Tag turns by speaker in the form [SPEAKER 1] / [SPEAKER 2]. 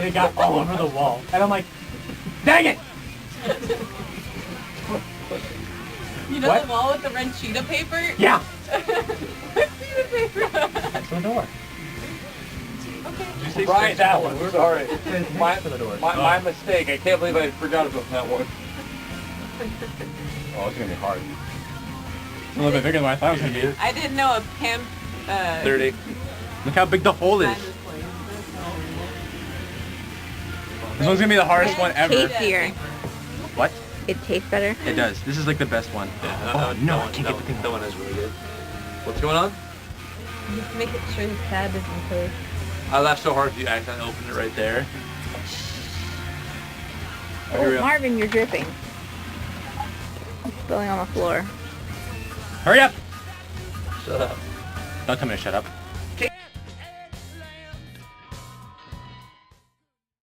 [SPEAKER 1] it got all over the wall. And I'm like, dang it!
[SPEAKER 2] You know
[SPEAKER 1] What?
[SPEAKER 2] the wall with the red cheetah paper?
[SPEAKER 1] Yeah!
[SPEAKER 2] What cheetah paper?
[SPEAKER 1] That's the door.
[SPEAKER 2] Okay.
[SPEAKER 3] Did you say
[SPEAKER 1] Right, that one.
[SPEAKER 3] We're sorry. My,
[SPEAKER 1] to the door.
[SPEAKER 3] my mistake. I can't believe I forgot about that one.
[SPEAKER 1] Oh, it's gonna be hard. It's a little bit bigger than I thought it was gonna be.
[SPEAKER 2] I didn't know a pimp.
[SPEAKER 3] 30.
[SPEAKER 1] Look how big the hole is. This one's gonna be the hardest one ever.
[SPEAKER 4] Tastier.
[SPEAKER 1] What?
[SPEAKER 4] It tastes better.
[SPEAKER 1] It does. This is like the best one.
[SPEAKER 3] Yeah,
[SPEAKER 1] no, I can't get the thing.
[SPEAKER 3] That one is really good. What's going on?
[SPEAKER 4] Just make it sure the tab isn't closed.
[SPEAKER 3] I laughed so hard if you accidentally opened it right there.
[SPEAKER 1] Oh, here we
[SPEAKER 4] Oh,
[SPEAKER 1] go.
[SPEAKER 4] Marvin, you're dripping. It's spilling on the floor.
[SPEAKER 1] Hurry up!
[SPEAKER 3] Shut up.
[SPEAKER 1] Don't tell me to shut up.